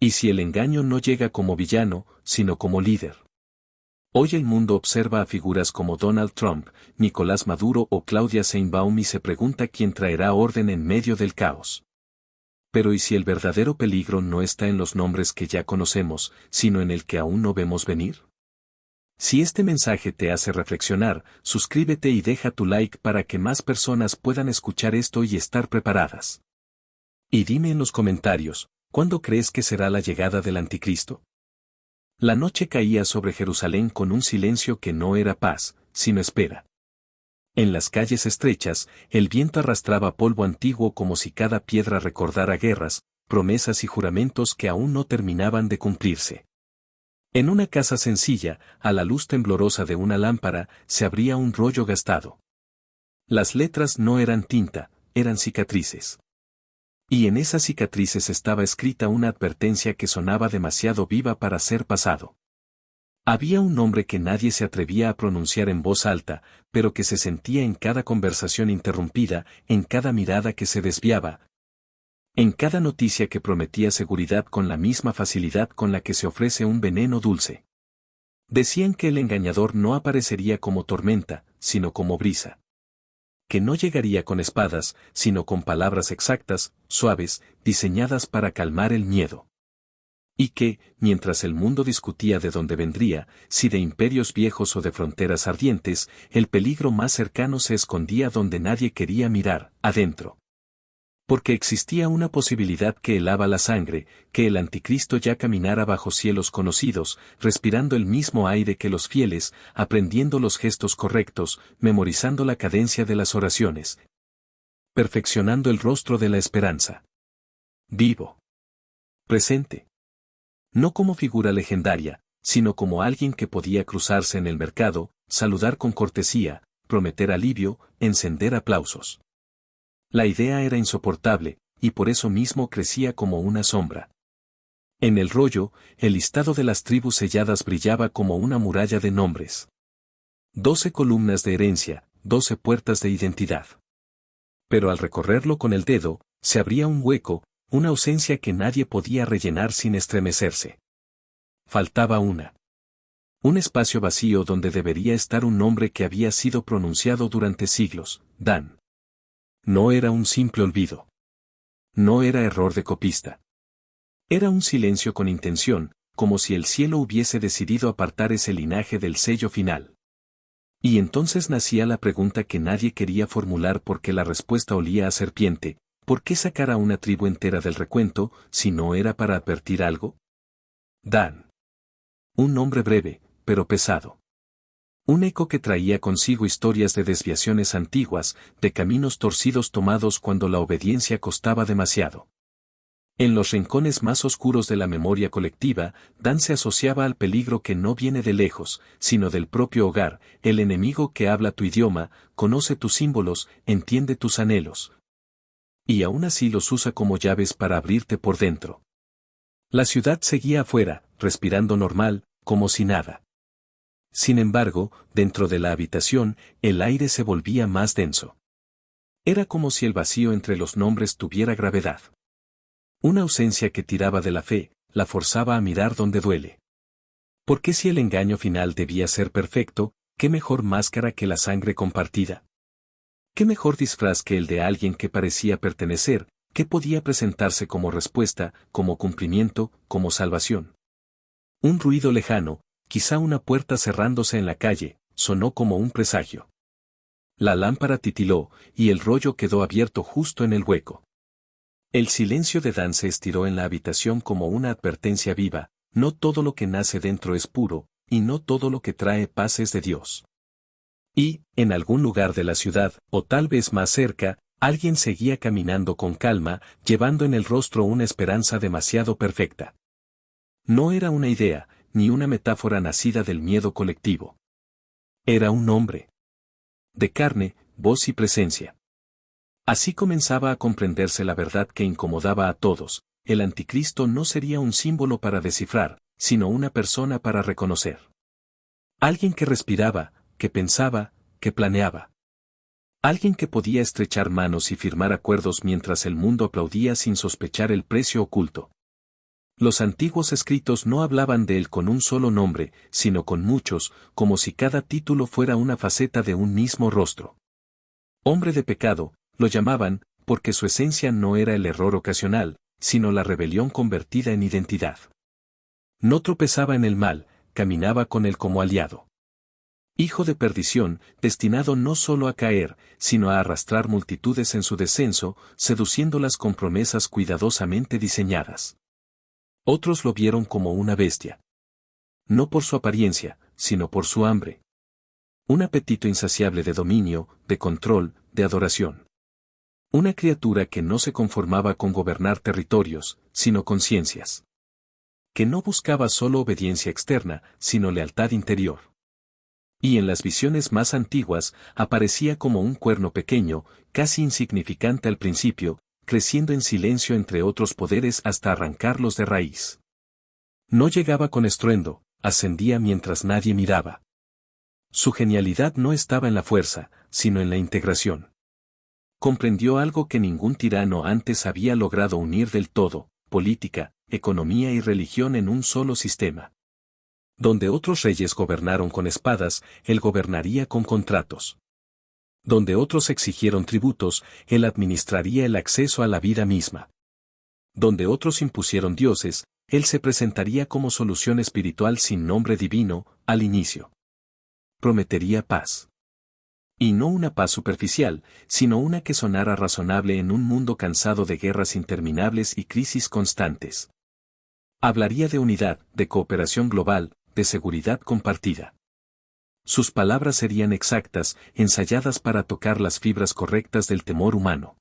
¿Y si el engaño no llega como villano, sino como líder? Hoy el mundo observa a figuras como Donald Trump, Nicolás Maduro o Claudia Sheinbaum y se pregunta quién traerá orden en medio del caos. Pero ¿y si el verdadero peligro no está en los nombres que ya conocemos, sino en el que aún no vemos venir? Si este mensaje te hace reflexionar, suscríbete y deja tu like para que más personas puedan escuchar esto y estar preparadas. Y dime en los comentarios, ¿cuándo crees que será la llegada del anticristo? La noche caía sobre Jerusalén con un silencio que no era paz, sino espera. En las calles estrechas, el viento arrastraba polvo antiguo como si cada piedra recordara guerras, promesas y juramentos que aún no terminaban de cumplirse. En una casa sencilla, a la luz temblorosa de una lámpara, se abría un rollo gastado. Las letras no eran tinta, eran cicatrices. Y en esas cicatrices estaba escrita una advertencia que sonaba demasiado viva para ser pasado. Había un nombre que nadie se atrevía a pronunciar en voz alta, pero que se sentía en cada conversación interrumpida, en cada mirada que se desviaba, en cada noticia que prometía seguridad con la misma facilidad con la que se ofrece un veneno dulce. Decían que el engañador no aparecería como tormenta, sino como brisa. Que no llegaría con espadas, sino con palabras exactas, suaves, diseñadas para calmar el miedo. Y que, mientras el mundo discutía de dónde vendría, si de imperios viejos o de fronteras ardientes, el peligro más cercano se escondía donde nadie quería mirar, adentro. Porque existía una posibilidad que helaba la sangre, que el anticristo ya caminara bajo cielos conocidos, respirando el mismo aire que los fieles, aprendiendo los gestos correctos, memorizando la cadencia de las oraciones, perfeccionando el rostro de la esperanza. Vivo. Presente. No como figura legendaria, sino como alguien que podía cruzarse en el mercado, saludar con cortesía, prometer alivio, encender aplausos. La idea era insoportable, y por eso mismo crecía como una sombra. En el rollo, el listado de las tribus selladas brillaba como una muralla de nombres. 12 columnas de herencia, 12 puertas de identidad. Pero al recorrerlo con el dedo, se abría un hueco, una ausencia que nadie podía rellenar sin estremecerse. Faltaba una. Un espacio vacío donde debería estar un nombre que había sido pronunciado durante siglos, Dan. No era un simple olvido. No era error de copista. Era un silencio con intención, como si el cielo hubiese decidido apartar ese linaje del sello final. Y entonces nacía la pregunta que nadie quería formular porque la respuesta olía a serpiente: ¿por qué sacar a una tribu entera del recuento, si no era para advertir algo? Dan. Un nombre breve, pero pesado. Un eco que traía consigo historias de desviaciones antiguas, de caminos torcidos tomados cuando la obediencia costaba demasiado. En los rincones más oscuros de la memoria colectiva, Dan se asociaba al peligro que no viene de lejos, sino del propio hogar, el enemigo que habla tu idioma, conoce tus símbolos, entiende tus anhelos. Y aún así los usa como llaves para abrirte por dentro. La ciudad seguía afuera, respirando normal, como si nada. Sin embargo, dentro de la habitación, el aire se volvía más denso. Era como si el vacío entre los nombres tuviera gravedad. Una ausencia que tiraba de la fe, la forzaba a mirar donde duele. Porque si el engaño final debía ser perfecto, ¿qué mejor máscara que la sangre compartida? ¿Qué mejor disfraz que el de alguien que parecía pertenecer, que podía presentarse como respuesta, como cumplimiento, como salvación? Un ruido lejano, quizá una puerta cerrándose en la calle, sonó como un presagio. La lámpara titiló, y el rollo quedó abierto justo en el hueco. El silencio de Dan se estiró en la habitación como una advertencia viva: no todo lo que nace dentro es puro, y no todo lo que trae paz es de Dios. Y, en algún lugar de la ciudad, o tal vez más cerca, alguien seguía caminando con calma, llevando en el rostro una esperanza demasiado perfecta. No era una idea, ni una metáfora nacida del miedo colectivo. Era un hombre. De carne, voz y presencia. Así comenzaba a comprenderse la verdad que incomodaba a todos: el anticristo no sería un símbolo para descifrar, sino una persona para reconocer. Alguien que respiraba, que pensaba, que planeaba. Alguien que podía estrechar manos y firmar acuerdos mientras el mundo aplaudía sin sospechar el precio oculto. Los antiguos escritos no hablaban de él con un solo nombre, sino con muchos, como si cada título fuera una faceta de un mismo rostro. Hombre de pecado, lo llamaban, porque su esencia no era el error ocasional, sino la rebelión convertida en identidad. No tropezaba en el mal, caminaba con él como aliado. Hijo de perdición, destinado no solo a caer, sino a arrastrar multitudes en su descenso, seduciéndolas con promesas cuidadosamente diseñadas. Otros lo vieron como una bestia. No por su apariencia, sino por su hambre. Un apetito insaciable de dominio, de control, de adoración. Una criatura que no se conformaba con gobernar territorios, sino conciencias. Que no buscaba solo obediencia externa, sino lealtad interior. Y en las visiones más antiguas, aparecía como un cuerno pequeño, casi insignificante al principio, creciendo en silencio entre otros poderes hasta arrancarlos de raíz. No llegaba con estruendo, ascendía mientras nadie miraba. Su genialidad no estaba en la fuerza, sino en la integración. Comprendió algo que ningún tirano antes había logrado unir del todo: política, economía y religión en un solo sistema. Donde otros reyes gobernaron con espadas, él gobernaría con contratos. Donde otros exigieron tributos, él administraría el acceso a la vida misma. Donde otros impusieron dioses, él se presentaría como solución espiritual sin nombre divino, al inicio. Prometería paz. Y no una paz superficial, sino una que sonara razonable en un mundo cansado de guerras interminables y crisis constantes. Hablaría de unidad, de cooperación global, de seguridad compartida. Sus palabras serían exactas, ensayadas para tocar las fibras correctas del temor humano.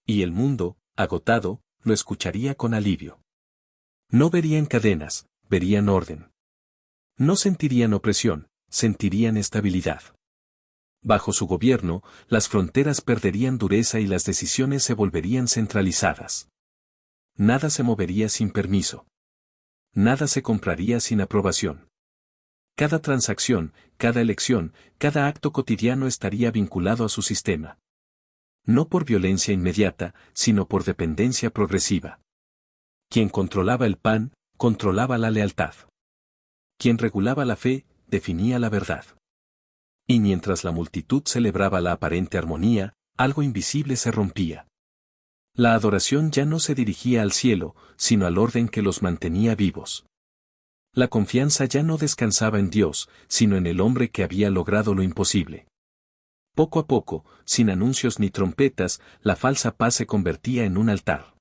Y el mundo, agotado, lo escucharía con alivio. No verían cadenas, verían orden. No sentirían opresión, sentirían estabilidad. Bajo su gobierno, las fronteras perderían dureza y las decisiones se volverían centralizadas. Nada se movería sin permiso. Nada se compraría sin aprobación. Cada transacción, cada elección, cada acto cotidiano estaría vinculado a su sistema. No por violencia inmediata, sino por dependencia progresiva. Quien controlaba el pan, controlaba la lealtad. Quien regulaba la fe, definía la verdad. Y mientras la multitud celebraba la aparente armonía, algo invisible se rompía. La adoración ya no se dirigía al cielo, sino al orden que los mantenía vivos. La confianza ya no descansaba en Dios, sino en el hombre que había logrado lo imposible. Poco a poco, sin anuncios ni trompetas, la falsa paz se convertía en un altar.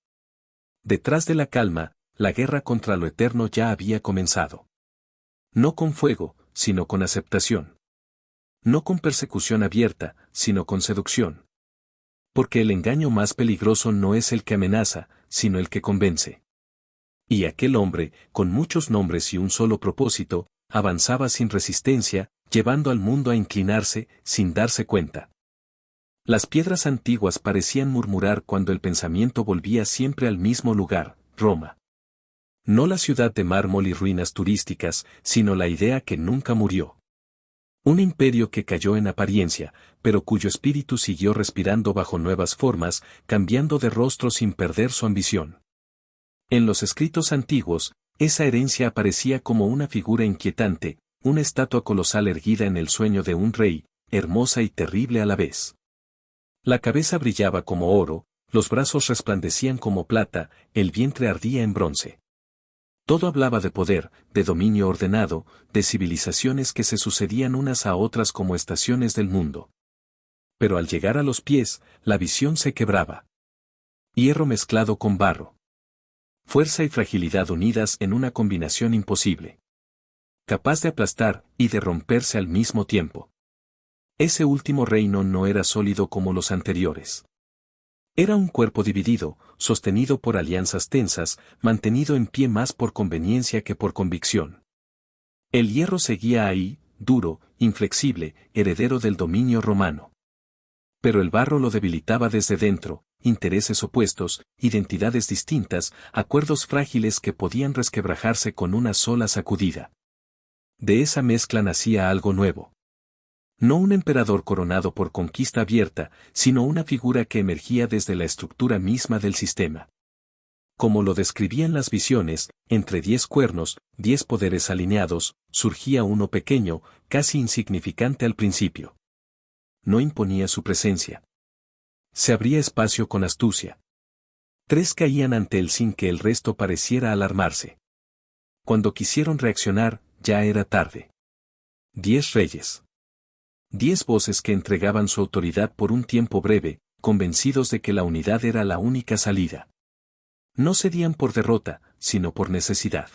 Detrás de la calma, la guerra contra lo eterno ya había comenzado. No con fuego, sino con aceptación. No con persecución abierta, sino con seducción. Porque el engaño más peligroso no es el que amenaza, sino el que convence. Y aquel hombre, con muchos nombres y un solo propósito, avanzaba sin resistencia, llevando al mundo a inclinarse, sin darse cuenta. Las piedras antiguas parecían murmurar cuando el pensamiento volvía siempre al mismo lugar, Roma. No la ciudad de mármol y ruinas turísticas, sino la idea que nunca murió. Un imperio que cayó en apariencia, pero cuyo espíritu siguió respirando bajo nuevas formas, cambiando de rostro sin perder su ambición. En los escritos antiguos, esa herencia aparecía como una figura inquietante, una estatua colosal erguida en el sueño de un rey, hermosa y terrible a la vez. La cabeza brillaba como oro, los brazos resplandecían como plata, el vientre ardía en bronce. Todo hablaba de poder, de dominio ordenado, de civilizaciones que se sucedían unas a otras como estaciones del mundo. Pero al llegar a los pies, la visión se quebraba. Hierro mezclado con barro. Fuerza y fragilidad unidas en una combinación imposible. Capaz de aplastar y de romperse al mismo tiempo. Ese último reino no era sólido como los anteriores. Era un cuerpo dividido, sostenido por alianzas tensas, mantenido en pie más por conveniencia que por convicción. El hierro seguía ahí, duro, inflexible, heredero del dominio romano. Pero el barro lo debilitaba desde dentro, intereses opuestos, identidades distintas, acuerdos frágiles que podían resquebrajarse con una sola sacudida. De esa mezcla nacía algo nuevo. No un emperador coronado por conquista abierta, sino una figura que emergía desde la estructura misma del sistema. Como lo describían las visiones, entre 10 cuernos, 10 poderes alineados, surgía uno pequeño, casi insignificante al principio. No imponía su presencia. Se abría espacio con astucia. 3 caían ante él sin que el resto pareciera alarmarse. Cuando quisieron reaccionar, ya era tarde. 10 reyes. 10 voces que entregaban su autoridad por un tiempo breve, convencidos de que la unidad era la única salida. No cedían por derrota, sino por necesidad.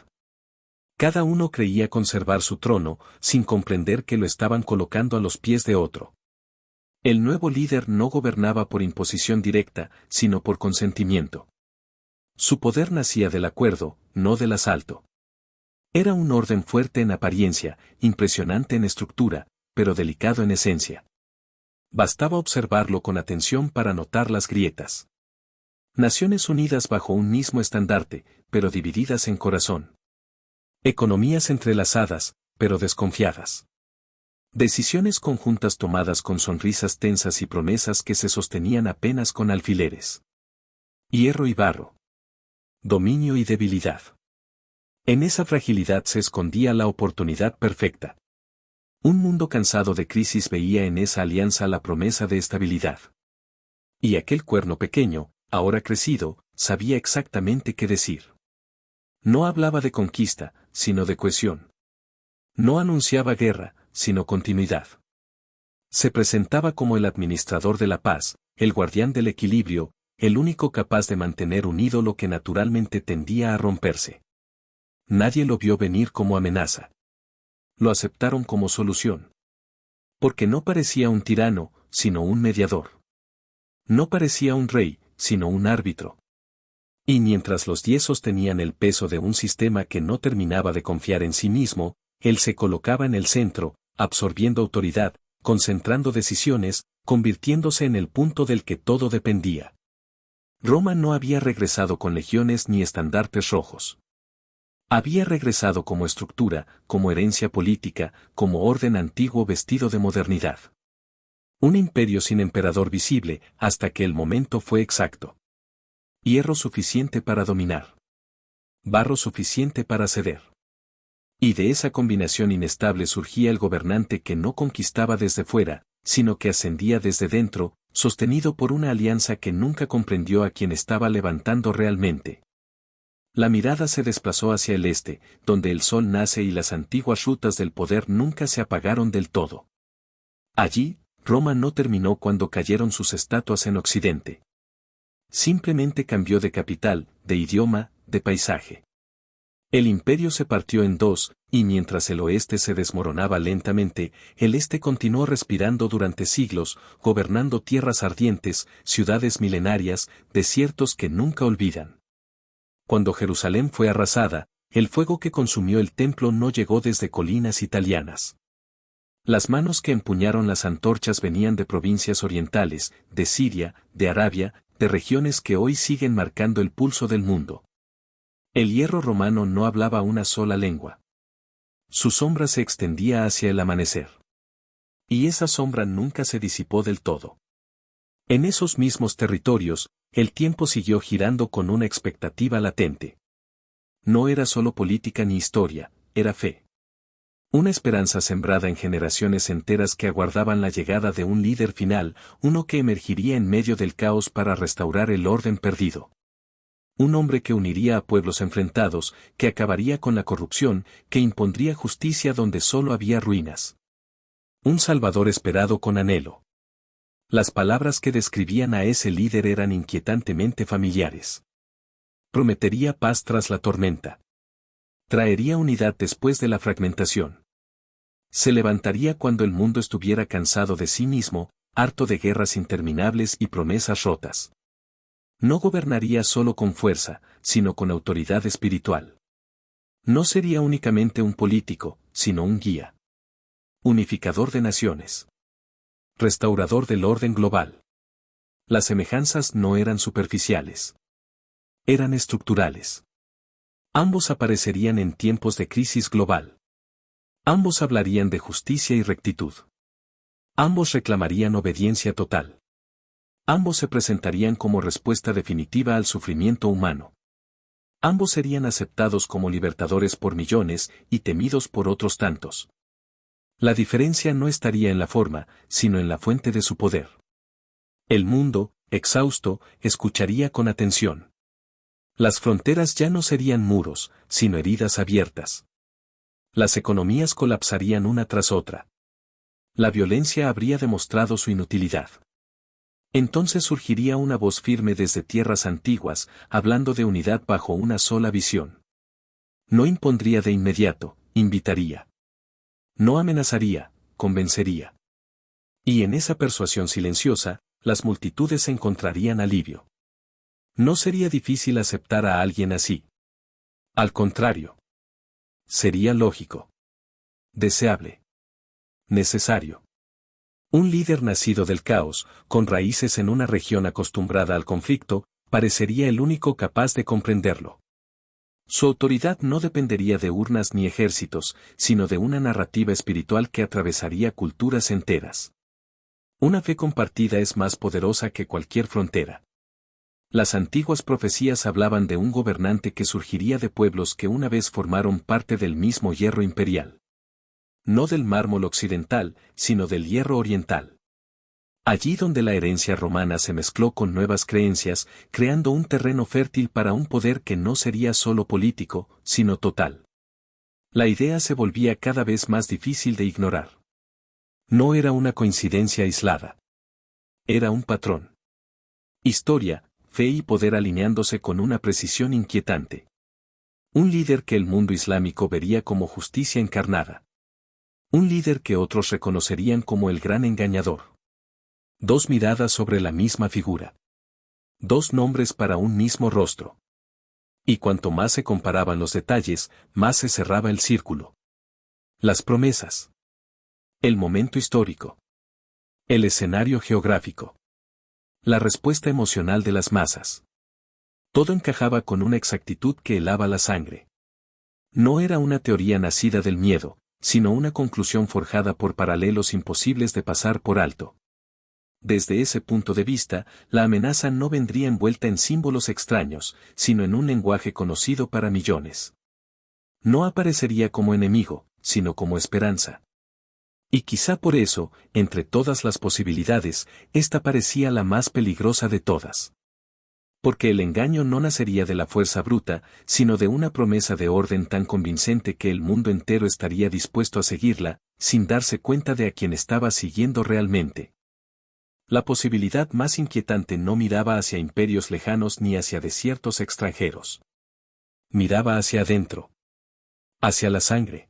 Cada uno creía conservar su trono, sin comprender que lo estaban colocando a los pies de otro. El nuevo líder no gobernaba por imposición directa, sino por consentimiento. Su poder nacía del acuerdo, no del asalto. Era un orden fuerte en apariencia, impresionante en estructura, pero delicado en esencia. Bastaba observarlo con atención para notar las grietas. Naciones unidas bajo un mismo estandarte, pero divididas en corazón. Economías entrelazadas, pero desconfiadas. Decisiones conjuntas tomadas con sonrisas tensas y promesas que se sostenían apenas con alfileres. Hierro y barro. Dominio y debilidad. En esa fragilidad se escondía la oportunidad perfecta. Un mundo cansado de crisis veía en esa alianza la promesa de estabilidad. Y aquel cuerno pequeño, ahora crecido, sabía exactamente qué decir. No hablaba de conquista, sino de cohesión. No anunciaba guerra, sino continuidad. Se presentaba como el administrador de la paz, el guardián del equilibrio, el único capaz de mantener unido lo que naturalmente tendía a romperse. Nadie lo vio venir como amenaza. Lo aceptaron como solución. Porque no parecía un tirano, sino un mediador. No parecía un rey, sino un árbitro. Y mientras los 10 sostenían el peso de un sistema que no terminaba de confiar en sí mismo, él se colocaba en el centro, absorbiendo autoridad, concentrando decisiones, convirtiéndose en el punto del que todo dependía. Roma no había regresado con legiones ni estandartes rojos. Había regresado como estructura, como herencia política, como orden antiguo vestido de modernidad. Un imperio sin emperador visible, hasta que el momento fue exacto. Hierro suficiente para dominar. Barro suficiente para ceder. Y de esa combinación inestable surgía el gobernante que no conquistaba desde fuera, sino que ascendía desde dentro, sostenido por una alianza que nunca comprendió a quien estaba levantando realmente. La mirada se desplazó hacia el este, donde el sol nace y las antiguas rutas del poder nunca se apagaron del todo. Allí, Roma no terminó cuando cayeron sus estatuas en Occidente. Simplemente cambió de capital, de idioma, de paisaje. El imperio se partió en dos, y mientras el oeste se desmoronaba lentamente, el este continuó respirando durante siglos, gobernando tierras ardientes, ciudades milenarias, desiertos que nunca olvidan. Cuando Jerusalén fue arrasada, el fuego que consumió el templo no llegó desde colinas italianas. Las manos que empuñaron las antorchas venían de provincias orientales, de Siria, de Arabia, de regiones que hoy siguen marcando el pulso del mundo. El hierro romano no hablaba una sola lengua. Su sombra se extendía hacia el amanecer. Y esa sombra nunca se disipó del todo. En esos mismos territorios, el tiempo siguió girando con una expectativa latente. No era solo política ni historia, era fe. Una esperanza sembrada en generaciones enteras que aguardaban la llegada de un líder final, uno que emergiría en medio del caos para restaurar el orden perdido. Un hombre que uniría a pueblos enfrentados, que acabaría con la corrupción, que impondría justicia donde solo había ruinas. Un salvador esperado con anhelo. Las palabras que describían a ese líder eran inquietantemente familiares. Prometería paz tras la tormenta. Traería unidad después de la fragmentación. Se levantaría cuando el mundo estuviera cansado de sí mismo, harto de guerras interminables y promesas rotas. No gobernaría solo con fuerza, sino con autoridad espiritual. No sería únicamente un político, sino un guía. Unificador de naciones. Restaurador del orden global. Las semejanzas no eran superficiales. Eran estructurales. Ambos aparecerían en tiempos de crisis global. Ambos hablarían de justicia y rectitud. Ambos reclamarían obediencia total. Ambos se presentarían como respuesta definitiva al sufrimiento humano. Ambos serían aceptados como libertadores por millones y temidos por otros tantos. La diferencia no estaría en la forma, sino en la fuente de su poder. El mundo, exhausto, escucharía con atención. Las fronteras ya no serían muros, sino heridas abiertas. Las economías colapsarían una tras otra. La violencia habría demostrado su inutilidad. Entonces surgiría una voz firme desde tierras antiguas, hablando de unidad bajo una sola visión. No impondría de inmediato, invitaría. No amenazaría, convencería. Y en esa persuasión silenciosa, las multitudes encontrarían alivio. No sería difícil aceptar a alguien así. Al contrario. Sería lógico. Deseable. Necesario. Un líder nacido del caos, con raíces en una región acostumbrada al conflicto, parecería el único capaz de comprenderlo. Su autoridad no dependería de urnas ni ejércitos, sino de una narrativa espiritual que atravesaría culturas enteras. Una fe compartida es más poderosa que cualquier frontera. Las antiguas profecías hablaban de un gobernante que surgiría de pueblos que una vez formaron parte del mismo hierro imperial. No del mármol occidental, sino del hierro oriental. Allí donde la herencia romana se mezcló con nuevas creencias, creando un terreno fértil para un poder que no sería solo político, sino total. La idea se volvía cada vez más difícil de ignorar. No era una coincidencia aislada. Era un patrón. Historia, fe y poder alineándose con una precisión inquietante. Un líder que el mundo islámico vería como justicia encarnada. Un líder que otros reconocerían como el gran engañador. Dos miradas sobre la misma figura. Dos nombres para un mismo rostro. Y cuanto más se comparaban los detalles, más se cerraba el círculo. Las promesas. El momento histórico. El escenario geográfico. La respuesta emocional de las masas. Todo encajaba con una exactitud que helaba la sangre. No era una teoría nacida del miedo, sino una conclusión forjada por paralelos imposibles de pasar por alto. Desde ese punto de vista, la amenaza no vendría envuelta en símbolos extraños, sino en un lenguaje conocido para millones. No aparecería como enemigo, sino como esperanza. Y quizá por eso, entre todas las posibilidades, esta parecía la más peligrosa de todas. Porque el engaño no nacería de la fuerza bruta, sino de una promesa de orden tan convincente que el mundo entero estaría dispuesto a seguirla, sin darse cuenta de a quien estaba siguiendo realmente. La posibilidad más inquietante no miraba hacia imperios lejanos ni hacia desiertos extranjeros. Miraba hacia adentro. Hacia la sangre.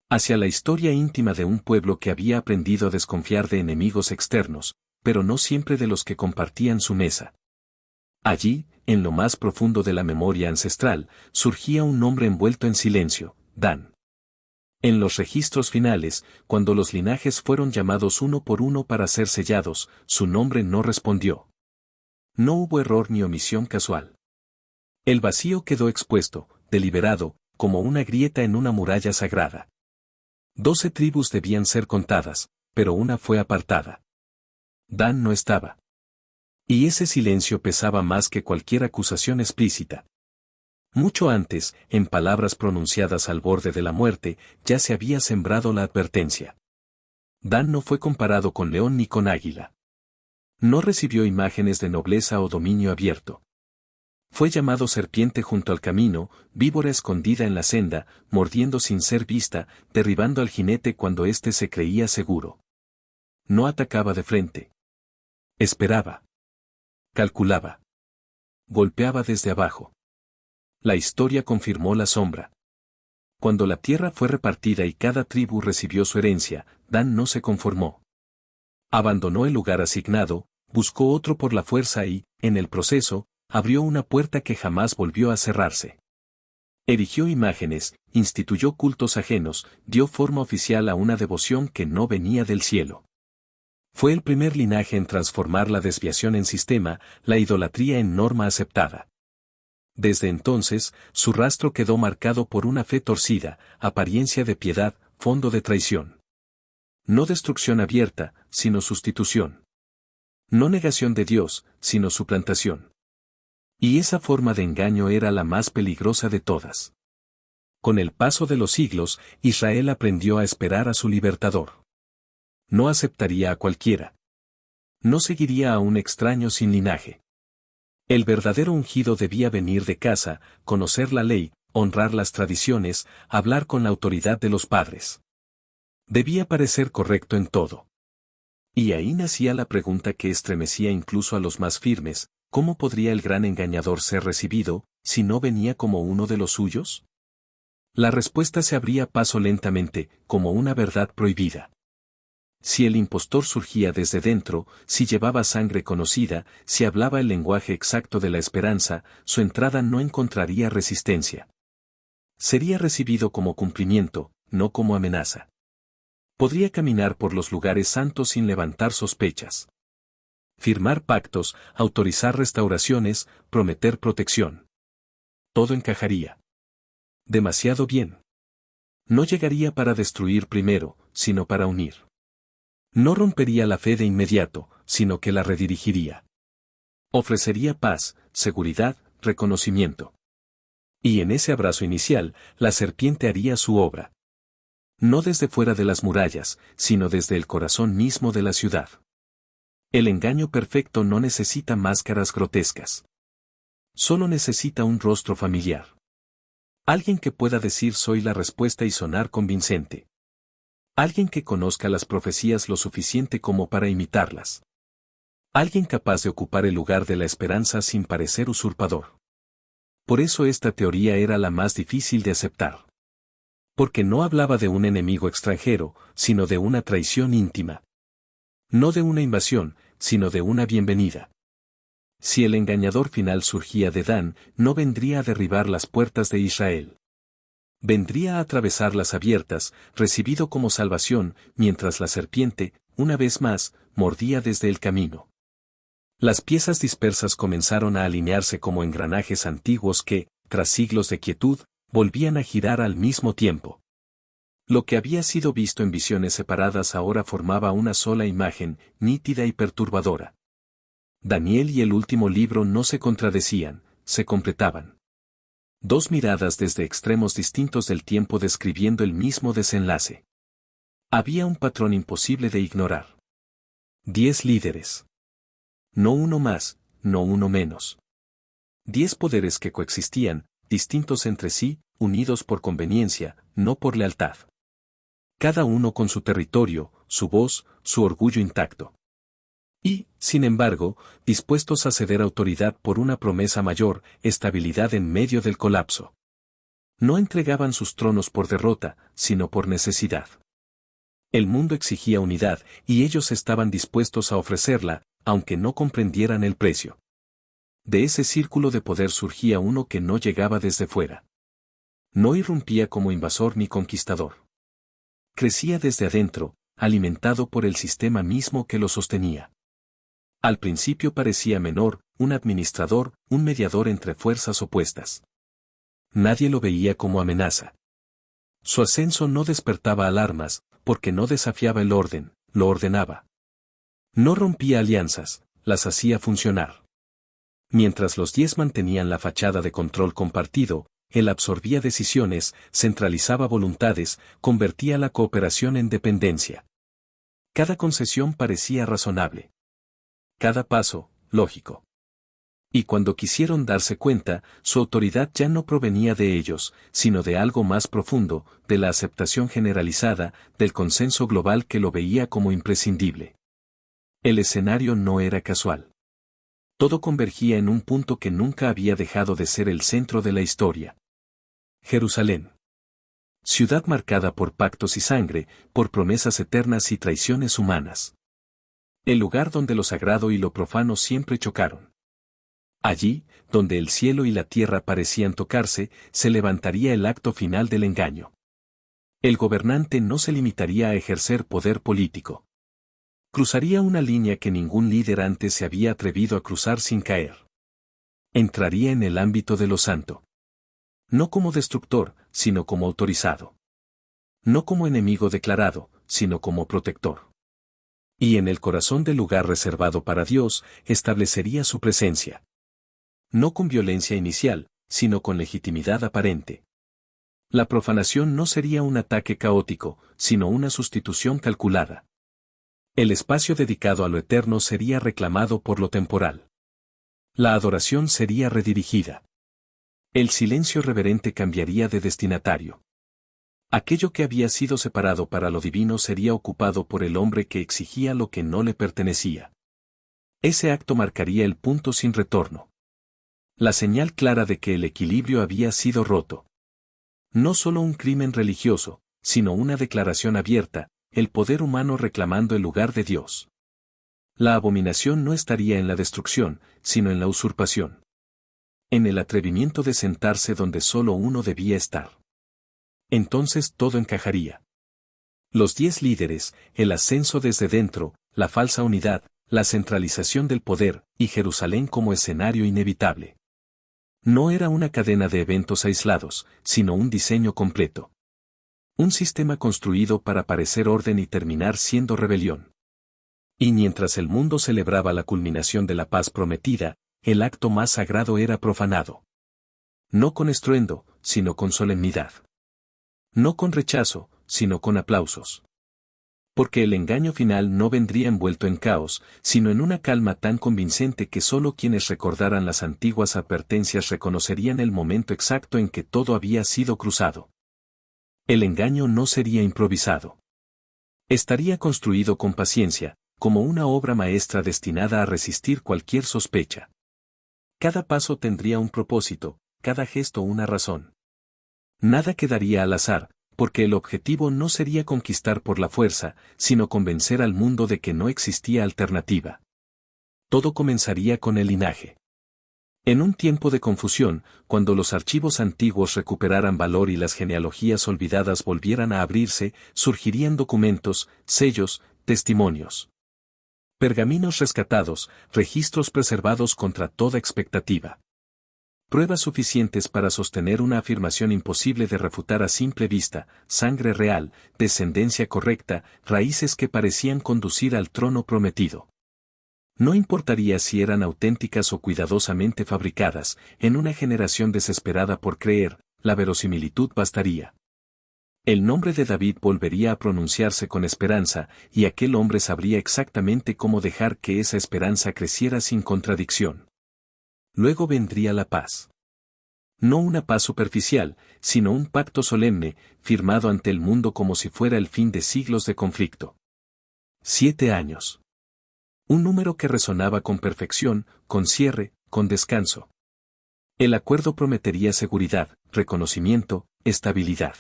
Hacia la historia íntima de un pueblo que había aprendido a desconfiar de enemigos externos, pero no siempre de los que compartían su mesa. Allí, en lo más profundo de la memoria ancestral, surgía un nombre envuelto en silencio, Dan. En los registros finales, cuando los linajes fueron llamados uno por uno para ser sellados, su nombre no respondió. No hubo error ni omisión casual. El vacío quedó expuesto, deliberado, como una grieta en una muralla sagrada. 12 tribus debían ser contadas, pero una fue apartada. Dan no estaba. Y ese silencio pesaba más que cualquier acusación explícita. Mucho antes, en palabras pronunciadas al borde de la muerte, ya se había sembrado la advertencia. Dan no fue comparado con león ni con águila. No recibió imágenes de nobleza o dominio abierto. Fue llamado serpiente junto al camino, víbora escondida en la senda, mordiendo sin ser vista, derribando al jinete cuando éste se creía seguro. No atacaba de frente. Esperaba. Calculaba. Golpeaba desde abajo. La historia confirmó la sombra. Cuando la tierra fue repartida y cada tribu recibió su herencia, Dan no se conformó. Abandonó el lugar asignado, buscó otro por la fuerza y, en el proceso, abrió una puerta que jamás volvió a cerrarse. Erigió imágenes, instituyó cultos ajenos, dio forma oficial a una devoción que no venía del cielo. Fue el primer linaje en transformar la desviación en sistema, la idolatría en norma aceptada. Desde entonces, su rastro quedó marcado por una fe torcida, apariencia de piedad, fondo de traición. No destrucción abierta, sino sustitución. No negación de Dios, sino suplantación. Y esa forma de engaño era la más peligrosa de todas. Con el paso de los siglos, Israel aprendió a esperar a su libertador. No aceptaría a cualquiera. No seguiría a un extraño sin linaje. El verdadero ungido debía venir de casa, conocer la ley, honrar las tradiciones, hablar con la autoridad de los padres. Debía parecer correcto en todo. Y ahí nacía la pregunta que estremecía incluso a los más firmes: ¿cómo podría el gran engañador ser recibido, si no venía como uno de los suyos? La respuesta se abría paso lentamente, como una verdad prohibida. Si el impostor surgía desde dentro, si llevaba sangre conocida, si hablaba el lenguaje exacto de la esperanza, su entrada no encontraría resistencia. Sería recibido como cumplimiento, no como amenaza. Podría caminar por los lugares santos sin levantar sospechas. Firmar pactos, autorizar restauraciones, prometer protección. Todo encajaría. Demasiado bien. No llegaría para destruir primero, sino para unir. No rompería la fe de inmediato, sino que la redirigiría. Ofrecería paz, seguridad, reconocimiento. Y en ese abrazo inicial, la serpiente haría su obra. No desde fuera de las murallas, sino desde el corazón mismo de la ciudad. El engaño perfecto no necesita máscaras grotescas. Solo necesita un rostro familiar. Alguien que pueda decir soy la respuesta y sonar convincente. Alguien que conozca las profecías lo suficiente como para imitarlas. Alguien capaz de ocupar el lugar de la esperanza sin parecer usurpador. Por eso esta teoría era la más difícil de aceptar. Porque no hablaba de un enemigo extranjero, sino de una traición íntima. No de una invasión, sino de una bienvenida. Si el engañador final surgía de Dan, no vendría a derribar las puertas de Israel. Vendría a atravesarlas abiertas, recibido como salvación, mientras la serpiente, una vez más, mordía desde el camino. Las piezas dispersas comenzaron a alinearse como engranajes antiguos que, tras siglos de quietud, volvían a girar al mismo tiempo. Lo que había sido visto en visiones separadas ahora formaba una sola imagen, nítida y perturbadora. Daniel y el último libro no se contradecían, se completaban. Dos miradas desde extremos distintos del tiempo describiendo el mismo desenlace. Había un patrón imposible de ignorar. 10 líderes. No uno más, no uno menos. 10 poderes que coexistían, distintos entre sí, unidos por conveniencia, no por lealtad. Cada uno con su territorio, su voz, su orgullo intacto. Y, sin embargo, dispuestos a ceder autoridad por una promesa mayor, estabilidad en medio del colapso. No entregaban sus tronos por derrota, sino por necesidad. El mundo exigía unidad, y ellos estaban dispuestos a ofrecerla, aunque no comprendieran el precio. De ese círculo de poder surgía uno que no llegaba desde fuera. No irrumpía como invasor ni conquistador. Crecía desde adentro, alimentado por el sistema mismo que lo sostenía. Al principio parecía menor, un administrador, un mediador entre fuerzas opuestas. Nadie lo veía como amenaza. Su ascenso no despertaba alarmas, porque no desafiaba el orden, lo ordenaba. No rompía alianzas, las hacía funcionar. Mientras los 10 mantenían la fachada de control compartido, él absorbía decisiones, centralizaba voluntades, convertía la cooperación en dependencia. Cada concesión parecía razonable. Cada paso, lógico. Y cuando quisieron darse cuenta, su autoridad ya no provenía de ellos, sino de algo más profundo, de la aceptación generalizada, del consenso global que lo veía como imprescindible. El escenario no era casual. Todo convergía en un punto que nunca había dejado de ser el centro de la historia. Jerusalén. Ciudad marcada por pactos y sangre, por promesas eternas y traiciones humanas. El lugar donde lo sagrado y lo profano siempre chocaron. Allí, donde el cielo y la tierra parecían tocarse, se levantaría el acto final del engaño. El gobernante no se limitaría a ejercer poder político. Cruzaría una línea que ningún líder antes se había atrevido a cruzar sin caer. Entraría en el ámbito de lo santo. No como destructor, sino como autorizado. No como enemigo declarado, sino como protector. Y en el corazón del lugar reservado para Dios, establecería su presencia. No con violencia inicial, sino con legitimidad aparente. La profanación no sería un ataque caótico, sino una sustitución calculada. El espacio dedicado a lo eterno sería reclamado por lo temporal. La adoración sería redirigida. El silencio reverente cambiaría de destinatario. Aquello que había sido separado para lo divino sería ocupado por el hombre que exigía lo que no le pertenecía. Ese acto marcaría el punto sin retorno. La señal clara de que el equilibrio había sido roto. No solo un crimen religioso, sino una declaración abierta, el poder humano reclamando el lugar de Dios. La abominación no estaría en la destrucción, sino en la usurpación. En el atrevimiento de sentarse donde solo uno debía estar. Entonces todo encajaría. Los 10 líderes, el ascenso desde dentro, la falsa unidad, la centralización del poder, y Jerusalén como escenario inevitable. No era una cadena de eventos aislados, sino un diseño completo. Un sistema construido para parecer orden y terminar siendo rebelión. Y mientras el mundo celebraba la culminación de la paz prometida, el acto más sagrado era profanado. No con estruendo, sino con solemnidad. No con rechazo, sino con aplausos. Porque el engaño final no vendría envuelto en caos, sino en una calma tan convincente que solo quienes recordaran las antiguas advertencias reconocerían el momento exacto en que todo había sido cruzado. El engaño no sería improvisado. Estaría construido con paciencia, como una obra maestra destinada a resistir cualquier sospecha. Cada paso tendría un propósito, cada gesto una razón. Nada quedaría al azar, porque el objetivo no sería conquistar por la fuerza, sino convencer al mundo de que no existía alternativa. Todo comenzaría con el linaje. En un tiempo de confusión, cuando los archivos antiguos recuperaran valor y las genealogías olvidadas volvieran a abrirse, surgirían documentos, sellos, testimonios. Pergaminos rescatados, registros preservados contra toda expectativa. Pruebas suficientes para sostener una afirmación imposible de refutar a simple vista: sangre real, descendencia correcta, raíces que parecían conducir al trono prometido. No importaría si eran auténticas o cuidadosamente fabricadas, en una generación desesperada por creer, la verosimilitud bastaría. El nombre de David volvería a pronunciarse con esperanza, y aquel hombre sabría exactamente cómo dejar que esa esperanza creciera sin contradicción. Luego vendría la paz. No una paz superficial, sino un pacto solemne, firmado ante el mundo como si fuera el fin de siglos de conflicto. 7 años. Un número que resonaba con perfección, con cierre, con descanso. El acuerdo prometería seguridad, reconocimiento, estabilidad.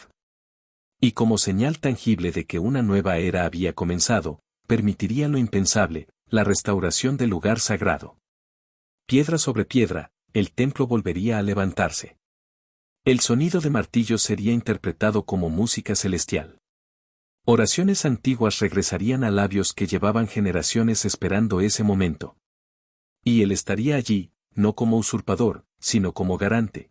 Y como señal tangible de que una nueva era había comenzado, permitiría lo impensable, la restauración del lugar sagrado. Piedra sobre piedra, el templo volvería a levantarse. El sonido de martillos sería interpretado como música celestial. Oraciones antiguas regresarían a labios que llevaban generaciones esperando ese momento. Y él estaría allí, no como usurpador, sino como garante.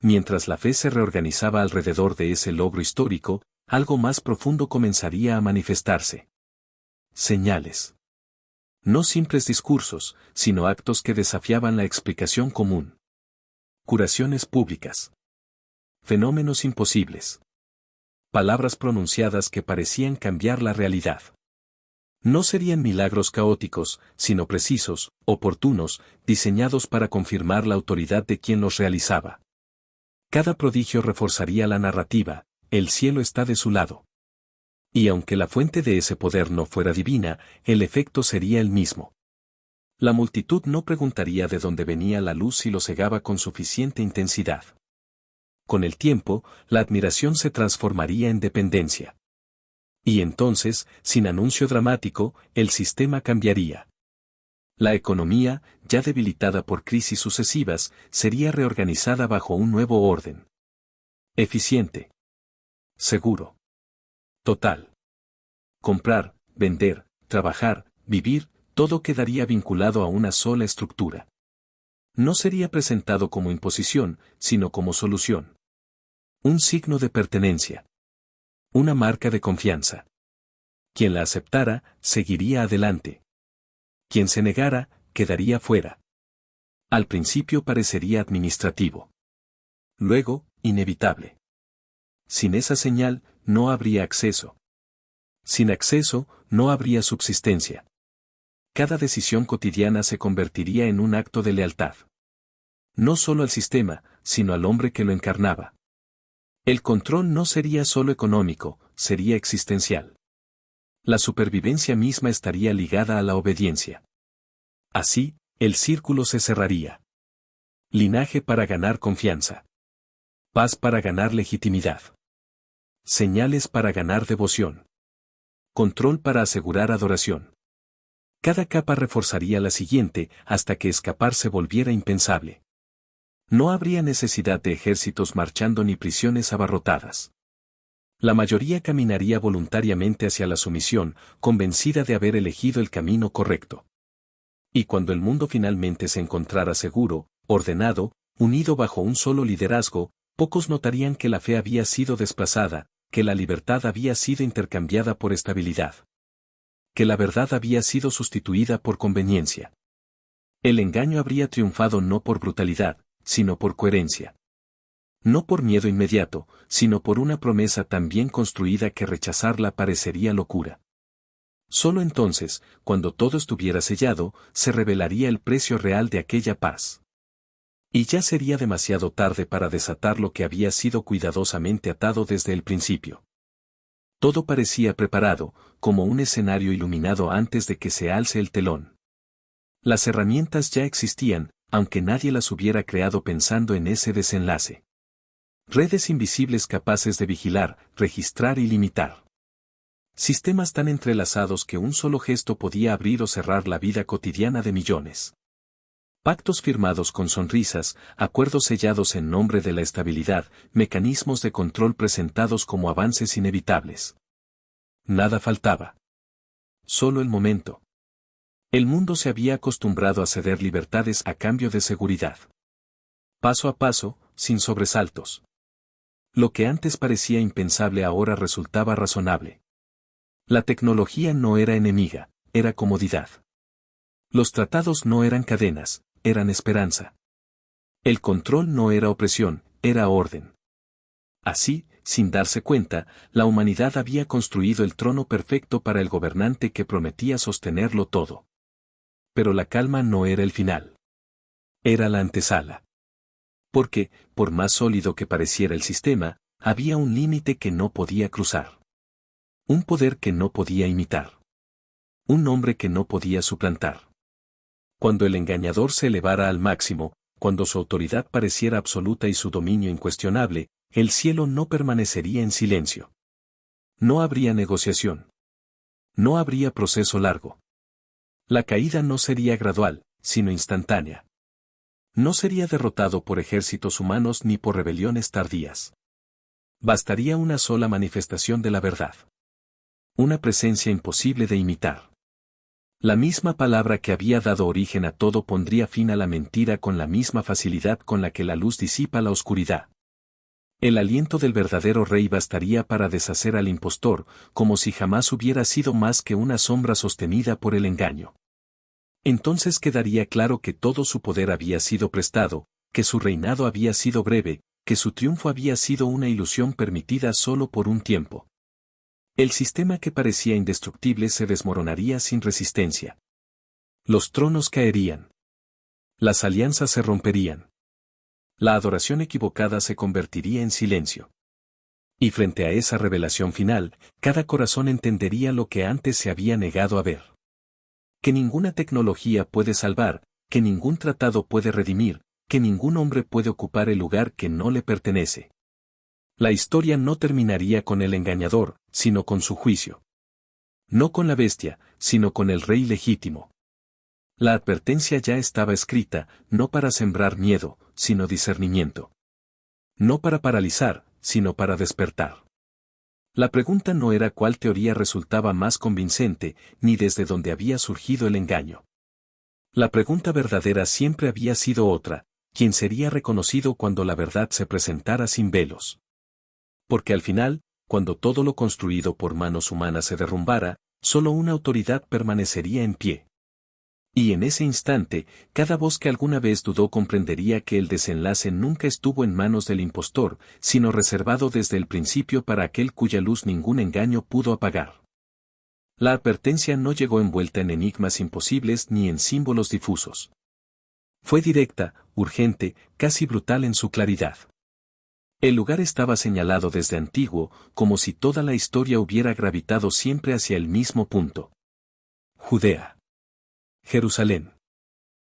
Mientras la fe se reorganizaba alrededor de ese logro histórico, algo más profundo comenzaría a manifestarse. Señales. No simples discursos, sino actos que desafiaban la explicación común. Curaciones públicas. Fenómenos imposibles. Palabras pronunciadas que parecían cambiar la realidad. No serían milagros caóticos, sino precisos, oportunos, diseñados para confirmar la autoridad de quien los realizaba. Cada prodigio reforzaría la narrativa: el cielo está de su lado. Y aunque la fuente de ese poder no fuera divina, el efecto sería el mismo. La multitud no preguntaría de dónde venía la luz si lo cegaba con suficiente intensidad. Con el tiempo, la admiración se transformaría en dependencia. Y entonces, sin anuncio dramático, el sistema cambiaría. La economía, ya debilitada por crisis sucesivas, sería reorganizada bajo un nuevo orden. Eficiente. Seguro. Total. Comprar, vender, trabajar, vivir, todo quedaría vinculado a una sola estructura. No sería presentado como imposición, sino como solución. Un signo de pertenencia. Una marca de confianza. Quien la aceptara, seguiría adelante. Quien se negara, quedaría fuera. Al principio parecería administrativo. Luego, inevitable. Sin esa señal, no habría acceso. Sin acceso, no habría subsistencia. Cada decisión cotidiana se convertiría en un acto de lealtad. No solo al sistema, sino al hombre que lo encarnaba. El control no sería solo económico, sería existencial. La supervivencia misma estaría ligada a la obediencia. Así, el círculo se cerraría. Linaje para ganar confianza. Paz para ganar legitimidad. Señales para ganar devoción. Control para asegurar adoración. Cada capa reforzaría la siguiente hasta que escapar se volviera impensable. No habría necesidad de ejércitos marchando ni prisiones abarrotadas. La mayoría caminaría voluntariamente hacia la sumisión, convencida de haber elegido el camino correcto. Y cuando el mundo finalmente se encontrara seguro, ordenado, unido bajo un solo liderazgo, pocos notarían que la fe había sido desplazada, que la libertad había sido intercambiada por estabilidad. Que la verdad había sido sustituida por conveniencia. El engaño habría triunfado no por brutalidad, sino por coherencia. No por miedo inmediato, sino por una promesa tan bien construida que rechazarla parecería locura. Solo entonces, cuando todo estuviera sellado, se revelaría el precio real de aquella paz. Y ya sería demasiado tarde para desatar lo que había sido cuidadosamente atado desde el principio. Todo parecía preparado, como un escenario iluminado antes de que se alce el telón. Las herramientas ya existían, aunque nadie las hubiera creado pensando en ese desenlace. Redes invisibles capaces de vigilar, registrar y limitar. Sistemas tan entrelazados que un solo gesto podía abrir o cerrar la vida cotidiana de millones. Pactos firmados con sonrisas, acuerdos sellados en nombre de la estabilidad, mecanismos de control presentados como avances inevitables. Nada faltaba. Solo el momento. El mundo se había acostumbrado a ceder libertades a cambio de seguridad. Paso a paso, sin sobresaltos. Lo que antes parecía impensable ahora resultaba razonable. La tecnología no era enemiga, era comodidad. Los tratados no eran cadenas, eran esperanza. El control no era opresión, era orden. Así, sin darse cuenta, la humanidad había construido el trono perfecto para el gobernante que prometía sostenerlo todo. Pero la calma no era el final. Era la antesala. Porque, por más sólido que pareciera el sistema, había un límite que no podía cruzar. Un poder que no podía imitar. Un nombre que no podía suplantar. Cuando el engañador se elevara al máximo, cuando su autoridad pareciera absoluta y su dominio incuestionable, el cielo no permanecería en silencio. No habría negociación. No habría proceso largo. La caída no sería gradual, sino instantánea. No sería derrotado por ejércitos humanos ni por rebeliones tardías. Bastaría una sola manifestación de la verdad. Una presencia imposible de imitar. La misma palabra que había dado origen a todo pondría fin a la mentira con la misma facilidad con la que la luz disipa la oscuridad. El aliento del verdadero rey bastaría para deshacer al impostor, como si jamás hubiera sido más que una sombra sostenida por el engaño. Entonces quedaría claro que todo su poder había sido prestado, que su reinado había sido breve, que su triunfo había sido una ilusión permitida solo por un tiempo. El sistema que parecía indestructible se desmoronaría sin resistencia. Los tronos caerían. Las alianzas se romperían. La adoración equivocada se convertiría en silencio. Y frente a esa revelación final, cada corazón entendería lo que antes se había negado a ver. Que ninguna tecnología puede salvar, que ningún tratado puede redimir, que ningún hombre puede ocupar el lugar que no le pertenece. La historia no terminaría con el engañador, sino con su juicio. No con la bestia, sino con el rey legítimo. La advertencia ya estaba escrita, no para sembrar miedo, sino discernimiento. No para paralizar, sino para despertar. La pregunta no era cuál teoría resultaba más convincente, ni desde dónde había surgido el engaño. La pregunta verdadera siempre había sido otra: ¿quién sería reconocido cuando la verdad se presentara sin velos? Porque al final, cuando todo lo construido por manos humanas se derrumbara, solo una autoridad permanecería en pie. Y en ese instante, cada voz que alguna vez dudó comprendería que el desenlace nunca estuvo en manos del impostor, sino reservado desde el principio para aquel cuya luz ningún engaño pudo apagar. La advertencia no llegó envuelta en enigmas imposibles ni en símbolos difusos. Fue directa, urgente, casi brutal en su claridad. El lugar estaba señalado desde antiguo, como si toda la historia hubiera gravitado siempre hacia el mismo punto. Judea. Jerusalén.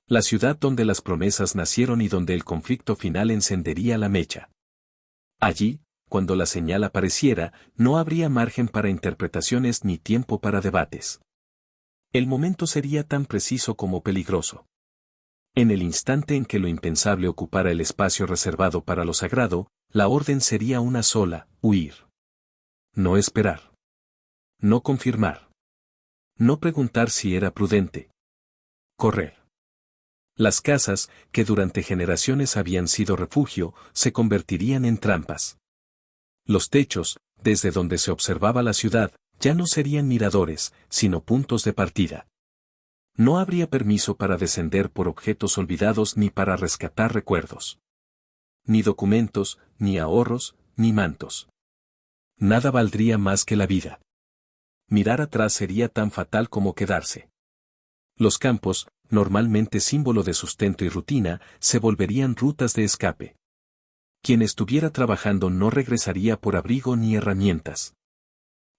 La ciudad donde las promesas nacieron y donde el conflicto final encendería la mecha. Allí, cuando la señal apareciera, no habría margen para interpretaciones ni tiempo para debates. El momento sería tan preciso como peligroso. En el instante en que lo impensable ocupara el espacio reservado para lo sagrado, la orden sería una sola: huir. No esperar. No confirmar. No preguntar si era prudente. Correr. Las casas, que durante generaciones habían sido refugio, se convertirían en trampas. Los techos, desde donde se observaba la ciudad, ya no serían miradores, sino puntos de partida. No habría permiso para descender por objetos olvidados ni para rescatar recuerdos. Ni documentos, ni ahorros, ni mantos. Nada valdría más que la vida. Mirar atrás sería tan fatal como quedarse. Los campos, normalmente símbolo de sustento y rutina, se volverían rutas de escape. Quien estuviera trabajando no regresaría por abrigo ni herramientas.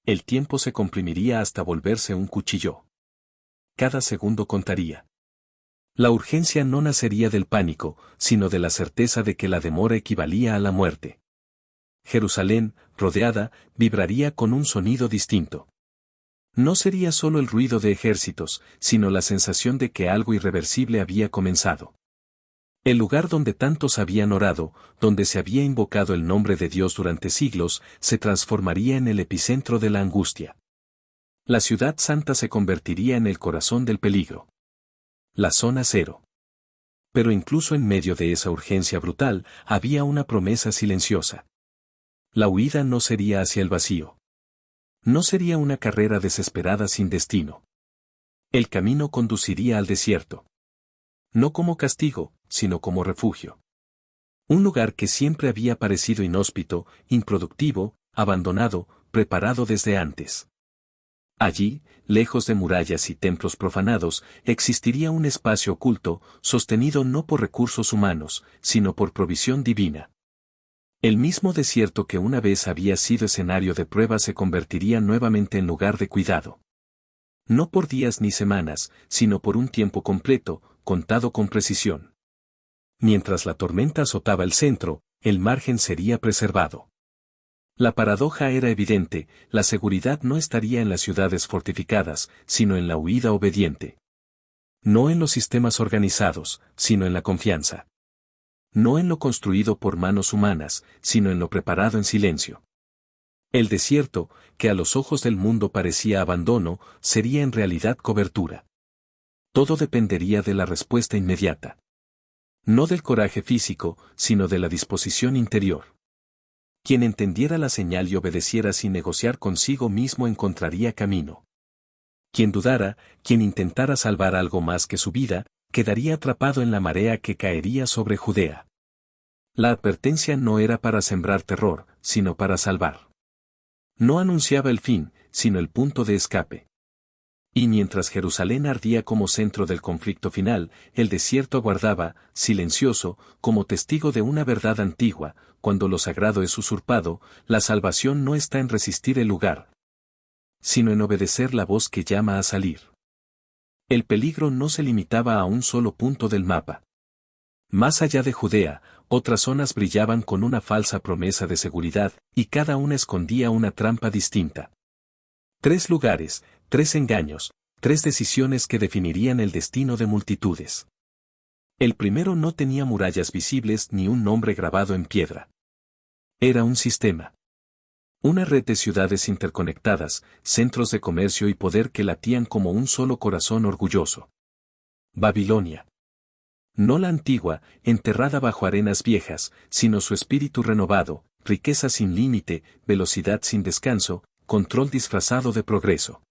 El tiempo se comprimiría hasta volverse un cuchillo. Cada segundo contaría. La urgencia no nacería del pánico, sino de la certeza de que la demora equivalía a la muerte. Jerusalén, rodeada, vibraría con un sonido distinto. No sería solo el ruido de ejércitos, sino la sensación de que algo irreversible había comenzado. El lugar donde tantos habían orado, donde se había invocado el nombre de Dios durante siglos, se transformaría en el epicentro de la angustia. La ciudad santa se convertiría en el corazón del peligro. La zona cero. Pero incluso en medio de esa urgencia brutal, había una promesa silenciosa. La huida no sería hacia el vacío. No sería una carrera desesperada sin destino. El camino conduciría al desierto. No como castigo, sino como refugio. Un lugar que siempre había parecido inhóspito, improductivo, abandonado, preparado desde antes. Allí, lejos de murallas y templos profanados, existiría un espacio oculto, sostenido no por recursos humanos, sino por provisión divina. El mismo desierto que una vez había sido escenario de prueba se convertiría nuevamente en lugar de cuidado. No por días ni semanas, sino por un tiempo completo, contado con precisión. Mientras la tormenta azotaba el centro, el margen sería preservado. La paradoja era evidente: la seguridad no estaría en las ciudades fortificadas, sino en la huida obediente. No en los sistemas organizados, sino en la confianza. No en lo construido por manos humanas, sino en lo preparado en silencio. El desierto, que a los ojos del mundo parecía abandono, sería en realidad cobertura. Todo dependería de la respuesta inmediata. No del coraje físico, sino de la disposición interior. Quien entendiera la señal y obedeciera sin negociar consigo mismo encontraría camino. Quien dudara, quien intentara salvar algo más que su vida, quedaría atrapado en la marea que caería sobre Judea. La advertencia no era para sembrar terror, sino para salvar. No anunciaba el fin, sino el punto de escape. Y mientras Jerusalén ardía como centro del conflicto final, el desierto aguardaba, silencioso, como testigo de una verdad antigua: cuando lo sagrado es usurpado, la salvación no está en resistir el lugar, sino en obedecer la voz que llama a salir. El peligro no se limitaba a un solo punto del mapa. Más allá de Judea, otras zonas brillaban con una falsa promesa de seguridad, y cada una escondía una trampa distinta. 3 lugares, 3 engaños, 3 decisiones que definirían el destino de multitudes. El primero no tenía murallas visibles ni un nombre grabado en piedra. Era un sistema. Una red de ciudades interconectadas, centros de comercio y poder que latían como un solo corazón orgulloso. Babilonia. No la antigua, enterrada bajo arenas viejas, sino su espíritu renovado: riqueza sin límite, velocidad sin descanso, control disfrazado de progreso.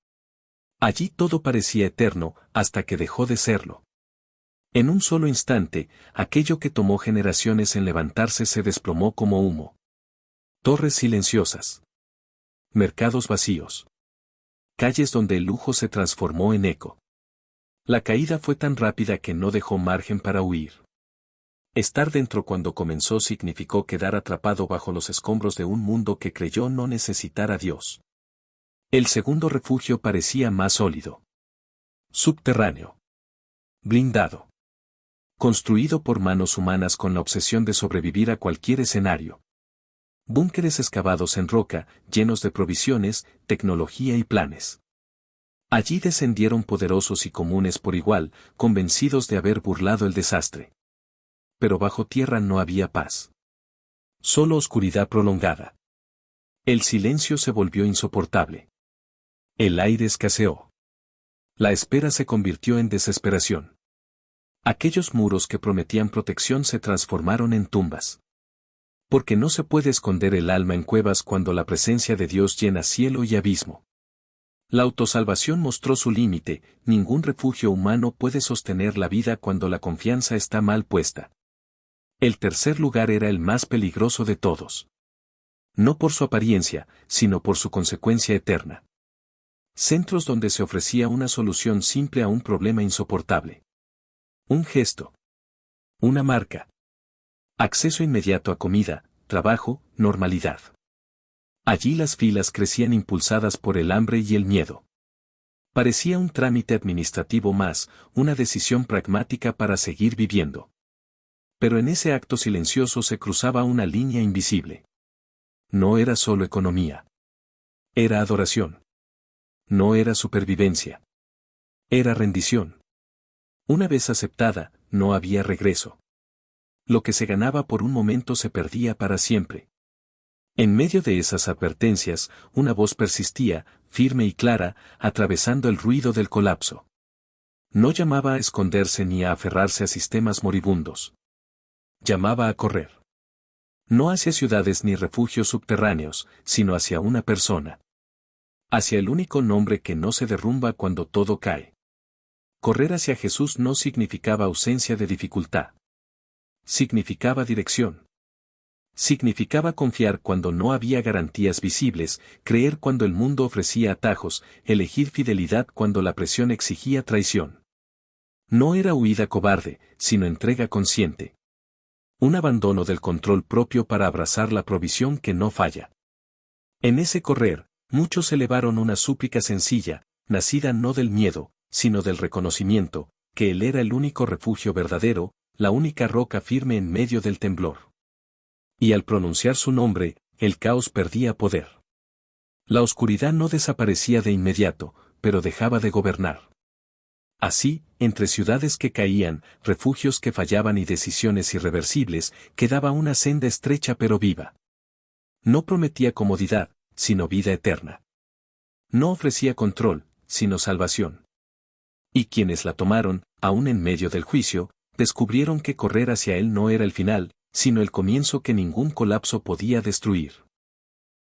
Allí todo parecía eterno, hasta que dejó de serlo. En un solo instante, aquello que tomó generaciones en levantarse se desplomó como humo. Torres silenciosas. Mercados vacíos. Calles donde el lujo se transformó en eco. La caída fue tan rápida que no dejó margen para huir. Estar dentro cuando comenzó significó quedar atrapado bajo los escombros de un mundo que creyó no necesitar a Dios. El segundo refugio parecía más sólido. Subterráneo. Blindado. Construido por manos humanas con la obsesión de sobrevivir a cualquier escenario. Búnkeres excavados en roca, llenos de provisiones, tecnología y planes. Allí descendieron poderosos y comunes por igual, convencidos de haber burlado el desastre. Pero bajo tierra no había paz. Solo oscuridad prolongada. El silencio se volvió insoportable. El aire escaseó. La espera se convirtió en desesperación. Aquellos muros que prometían protección se transformaron en tumbas. Porque no se puede esconder el alma en cuevas cuando la presencia de Dios llena cielo y abismo. La autosalvación mostró su límite, ningún refugio humano puede sostener la vida cuando la confianza está mal puesta. El tercer lugar era el más peligroso de todos. No por su apariencia, sino por su consecuencia eterna. Centros donde se ofrecía una solución simple a un problema insoportable. Un gesto. Una marca. Acceso inmediato a comida, trabajo, normalidad. Allí las filas crecían impulsadas por el hambre y el miedo. Parecía un trámite administrativo más, una decisión pragmática para seguir viviendo. Pero en ese acto silencioso se cruzaba una línea invisible. No era solo economía. Era adoración. No era supervivencia. Era rendición. Una vez aceptada, no había regreso. Lo que se ganaba por un momento se perdía para siempre. En medio de esas advertencias, una voz persistía, firme y clara, atravesando el ruido del colapso. No llamaba a esconderse ni a aferrarse a sistemas moribundos. Llamaba a correr. No hacia ciudades ni refugios subterráneos, sino hacia una persona. Hacia el único nombre que no se derrumba cuando todo cae. Correr hacia Jesús no significaba ausencia de dificultad. Significaba dirección. Significaba confiar cuando no había garantías visibles, creer cuando el mundo ofrecía atajos, elegir fidelidad cuando la presión exigía traición. No era huida cobarde, sino entrega consciente. Un abandono del control propio para abrazar la provisión que no falla. En ese correr, muchos elevaron una súplica sencilla, nacida no del miedo, sino del reconocimiento, que Él era el único refugio verdadero, la única roca firme en medio del temblor. Y al pronunciar su nombre, el caos perdía poder. La oscuridad no desaparecía de inmediato, pero dejaba de gobernar. Así, entre ciudades que caían, refugios que fallaban y decisiones irreversibles, quedaba una senda estrecha pero viva. No prometía comodidad, sino vida eterna. No ofrecía control, sino salvación. Y quienes la tomaron, aún en medio del juicio, descubrieron que correr hacia él no era el final, sino el comienzo que ningún colapso podía destruir.